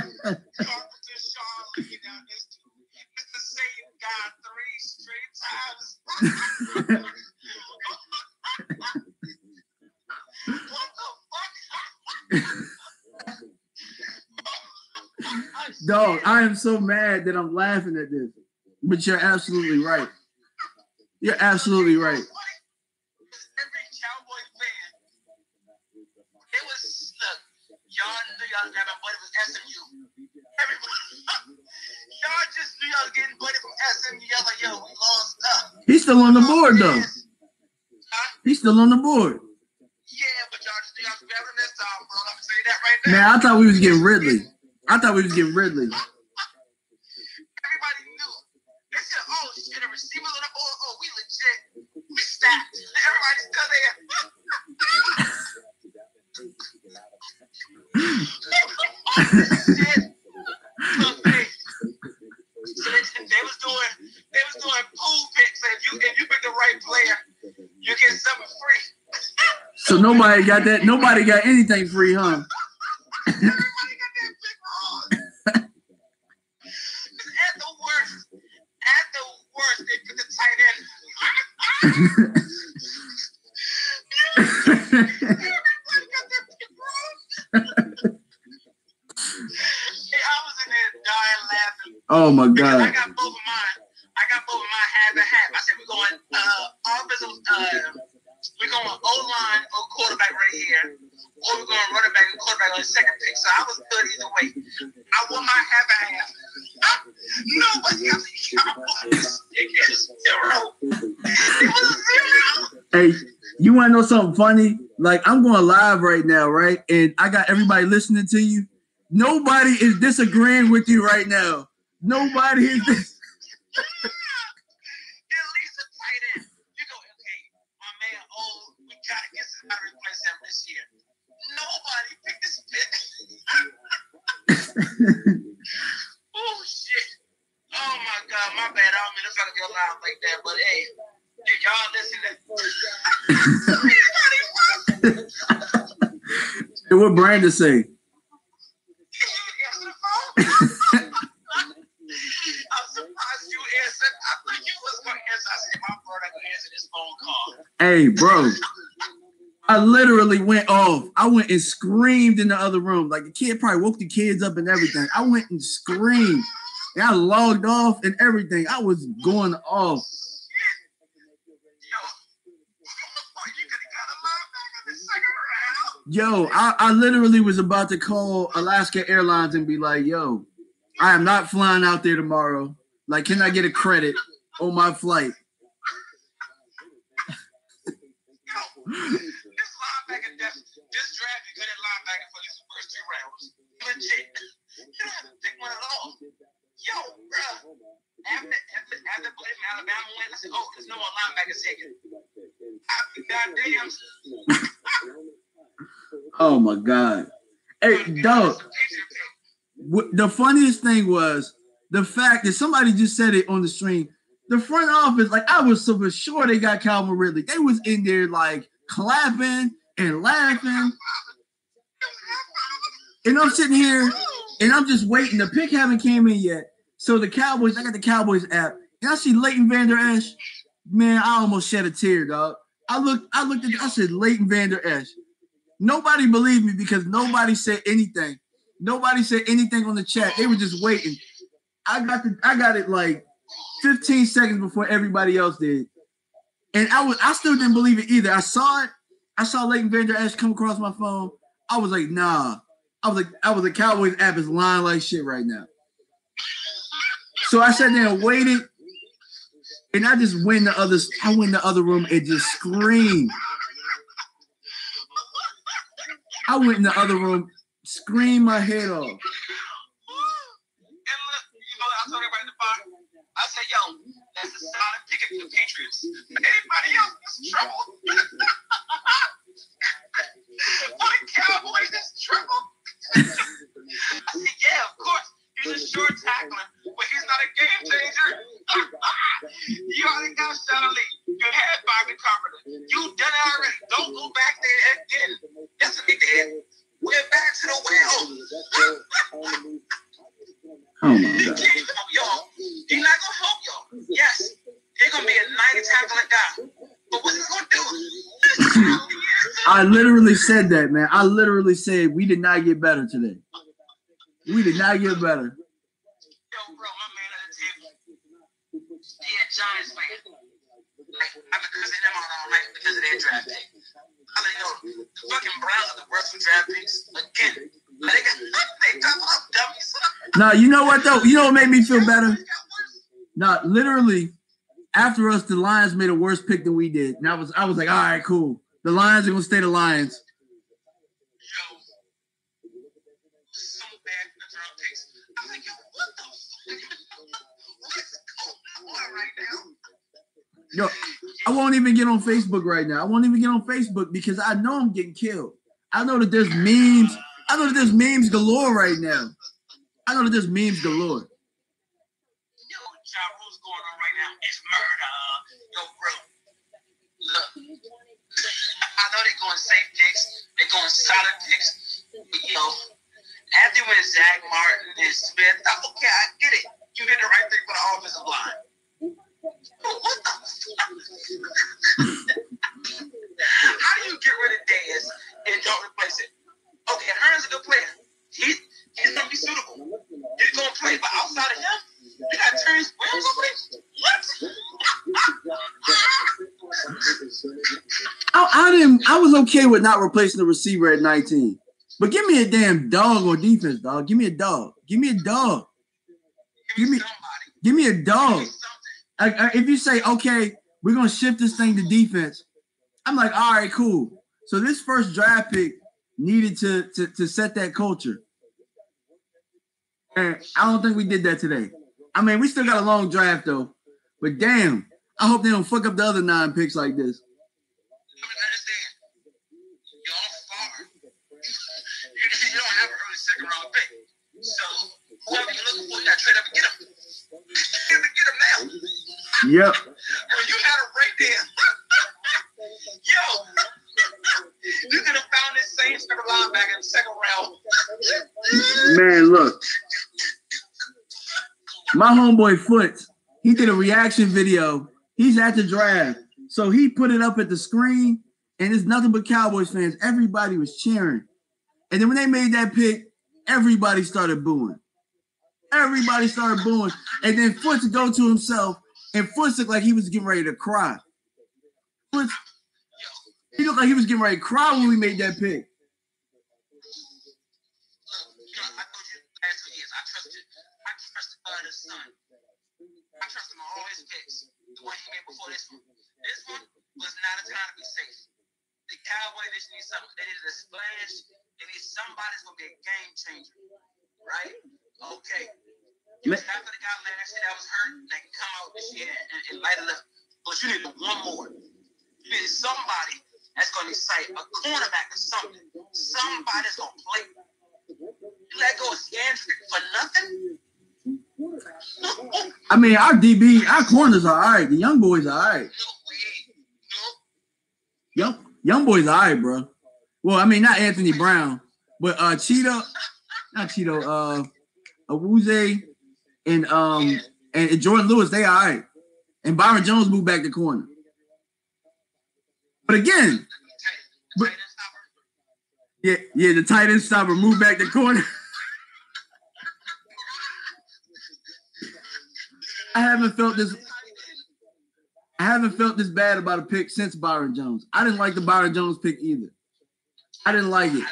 Carpenter, Shaw, looking down this dude. It's the same guy 3 straight times. What the fuck?
Dog, I am so mad that I'm laughing at this. But you're absolutely right. You're absolutely right.
Every Cowboy fan, it was, look, y'all knew y'all was grabbing buddy from SMU. Everybody, y'all just knew y'all was getting buddy from SMU. Y'all like, yo, we lost up.
He's still on the board, though. He's still on the board.
Yeah, but y'all just knew y'all was grabbing this time, bro. I'm saying that right now.
Man, I thought we was getting Ridley.
Everybody knew. They said, oh, shit, the receivers on the board. Oh, we legit. We stacked. Everybody's still there. Shit. Look, hey. So they was doing pool picks. If you pick the right player, you get something free.
So nobody got that. Nobody got anything free, huh?
Everybody got that pick wrong. At the worst, they put the tight end. Everybody got that pick wrong. Hey, I was in there dying laughing.
Oh my
Because
God.
I got both of mine half and half. I said we're going offensive, we're going O-line or quarterback right here, or we're going running back and quarterback on the second pick. So I was good either way. I won my half and half. Nobody got the Cowboys. It is 0. It was 0.
Hey, you want to know something funny? Like, I'm going live right now, right? And I got everybody listening to you. Nobody is disagreeing with you right now. Nobody is this.
At least a tight end. You go, okay, my man, we got to get somebody to replace him this year. Nobody picked this pick. Oh, shit. Oh, my God, my bad. I don't mean to fucking go loud like that, but hey, if y'all listen to
What Brandon say?
I'm surprised you answered. I thought you was going to answer. I said, my brother going to answer this phone call.
Hey, bro. I literally went off. I went and screamed in the other room. Like, the kid probably woke the kids up and everything. I went and screamed. And I logged off and everything. I was going off. Yo, I literally was about to call Alaska Airlines and be like, yo, I am not flying out there tomorrow. Like, can I get a credit on my flight?
This draft, you got a linebacker for these first 2 rounds. Legit. You don't have to pick one at all. Yo, bro. After playing Alabama went, I said, oh, there's no more linebackers taken. Goddamn.
Oh my God. Hey, dog. The funniest thing was the fact that somebody just said it on the stream. The front office, like, I was so sure they got Calvin Ridley. They was in there like clapping and laughing. And I'm sitting here and I'm just waiting. The pick haven't came in yet. So the Cowboys, I got the Cowboys app. And I see Leighton Vander Esch. Man, I almost shed a tear, dog. I looked at, I said, Leighton Vander Esch. Nobody believed me because nobody said anything. Nobody said anything on the chat. They were just waiting. I got it like 15 seconds before everybody else did. And I still didn't believe it either. I saw it. I saw Leighton, Vander, Esch come across my phone. I was like, nah. I was like, Cowboys app is lying like shit right now. So I sat there and waited. And I just went in the other room and just screamed. I went in the other room, screamed my head off.
And look, I told everybody in the bar, I said, yo, that's a solid ticket to the Patriots. Anybody else is trouble? For the Cowboys, that's trouble. I said, yeah, of course. He's a short tackler, but he's not a game changer. You already got Sean Lee. You had Bobby Carpenter. You done it already. Don't go back there again. That's what they did. We're back to the well.
Oh my
He
God.
can't help y'all. He's not gonna help y'all. Yes, he's gonna be a 90 tackling guy. But what's he gonna do?
I literally said that, man. I literally said we did not get better today. We did not get better.
Yo, bro, my man at the table, he a Giants fan. Like, I've been cussing them out all night because of their draft pick. I like, yo, the fucking Browns are the worst for draft picks again. They double up dummies.
Nah, you know what though? You know what made me feel better? Nah, literally, after us, the Lions made a worse pick than we did. And I was like, all right, cool. The Lions are gonna stay the Lions.
Yo, so bad for the draft picks. I'm like, yo, what the fuck? What's going on right now?
Yo, I won't even get on Facebook right now. I won't even get on Facebook because I know I'm getting killed. I know that there's memes. I know that there's memes galore right now. I know that there's memes galore.
Yo, Ja Rule's going on right now. It's murder. Yo, bro. Look. I know they're going safe picks. They're going solid picks. But, yo, after when Zach Martin and Smith, okay, I get it. You did the right thing for the offensive line. But what the fuck? How do you get rid of Dez and don't replace it? Okay, Hearn's a good player. He's going to be suitable. He's going to play. But outside of him, you got Terrence Williams over there? What?
I was okay with not replacing the receiver at 19. But give me a damn dog on defense, dog. Give me a dog. Give me a dog. Give me a dog. If you say, okay, we're going to shift this thing to defense, I'm like, all right, cool. So this first draft pick needed to set that culture. And I don't think we did that today. I mean, we still got a long draft, though. But damn, I hope they don't fuck up the other 9 picks like this.
I mean, understand. Y'all far. You don't have an early second round pick. So whoever you're looking for, you got to trade up and get him. Get him now.
Yep.
Well, you had him right there. Yo, you could have found this same sort of linebacker in the second round.
Man, look. My homeboy Foots, he did a reaction video. He's at the draft. So he put it up at the screen, and it's nothing but Cowboys fans. Everybody was cheering. And then when they made that pick, everybody started booing. Everybody started booing. And then Foots would go to himself, and Foots looked like he was getting ready to cry. Foots, he looked like he was getting ready to cry when we made that pick.
His son. I trust him on all his picks. The one he made before this one. This one was not a time to be safe. The Cowboys just need something. They need a splash. They need somebody that's gonna be a game changer. Right? Okay. You was after the guy last year that was hurt, they can come out this year and light it up. But you need one more. You need somebody that's gonna excite a cornerback or something. Somebody that's gonna play. You let go of Scandrick for nothing?
I mean, our DB, our corners are all right. The young boys are all right. Young boys are all right, bro. Well, I mean, not Anthony Brown, but Awuzie and Jordan Lewis, they all right. And Byron Jones moved back to corner. But again, Yeah, the tight end stop and move back the corner. I haven't felt this bad about a pick since Byron Jones. I didn't like the Byron Jones pick either. I didn't like it.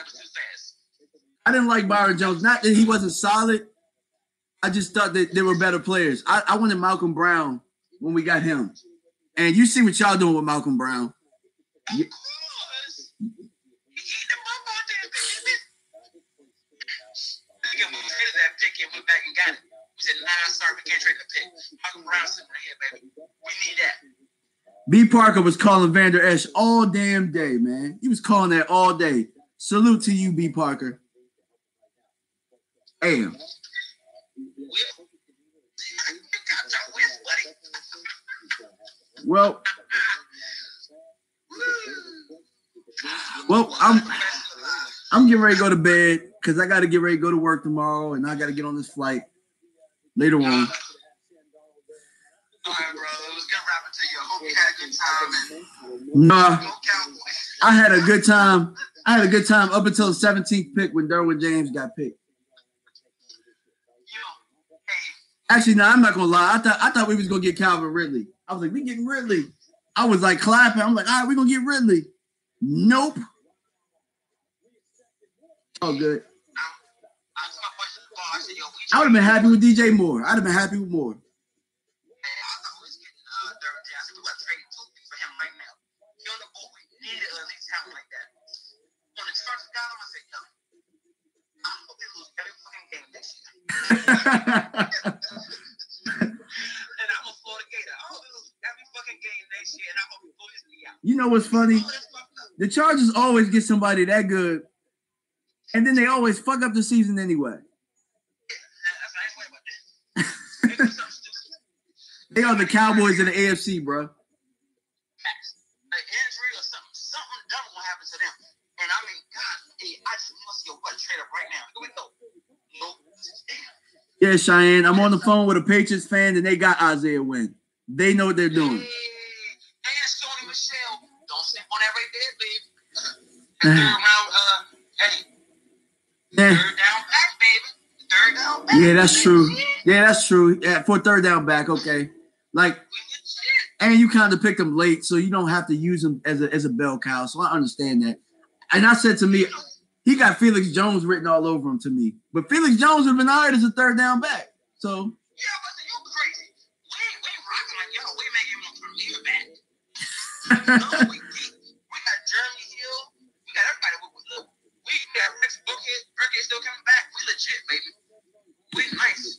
I didn't like Byron Jones. Not that he wasn't solid. I just thought that there were better players. I wanted Malcolm Brown when we got him. And you see what y'all doing with Malcolm Brown.
Of course. He eat them up out there, baby. Again, we traded that pick and went back and got it. We said, nah, sorry, we can't trade the pick. Malcolm Brown sitting right here, baby. We need that.
B. Parker was calling Vander Esch all damn day, man. He was calling that all day. Salute to you, B. Parker. Damn. Well, I'm getting ready to go to bed because I got to get ready to go to work tomorrow, and I got to get on this flight later on.
All right, bro. It was good rapping to you. I hope you had a good time.
Nah, I had a good time. I had a good time up until the 17th pick when Derwin James got picked. Actually, no, I'm not gonna lie. I thought we was gonna get Calvin Ridley. I was like, we getting Ridley. I was like clapping. I'm like, all right, we're gonna get Ridley. Nope. Oh, good. I would have been happy with DJ Moore. I'd have been happy with Moore. You know what's funny? The Chargers always get somebody that good, and then they always fuck up the season anyway. They are the Cowboys of the AFC, bro.
An injury or something dumb will happen to them. And I mean, God, I just want to see a what trade up right now. Here we go.
Yeah, Cheyenne, I'm on the phone with a Patriots fan, and they got Isaiah Wynn. They know what they're doing.
And Sony Michelle, don't sleep on that right there, babe. Third down back, baby. Third down back.
Yeah, that's true. Yeah, that's true. Yeah, for third down back, okay. Like, and you kind of picked him late, so you don't have to use him as a bell cow. So I understand that. And I said to me, he got Felix Jones written all over him to me. But Felix Jones would have been all right as a third down back. So.
Yeah, but you crazy. We ain't rocking like y'all. We making him a premier back. No, we got Jeremy Hill. We got everybody. We got Rex Burkhead. Burkhead still coming back. We legit, baby. We nice.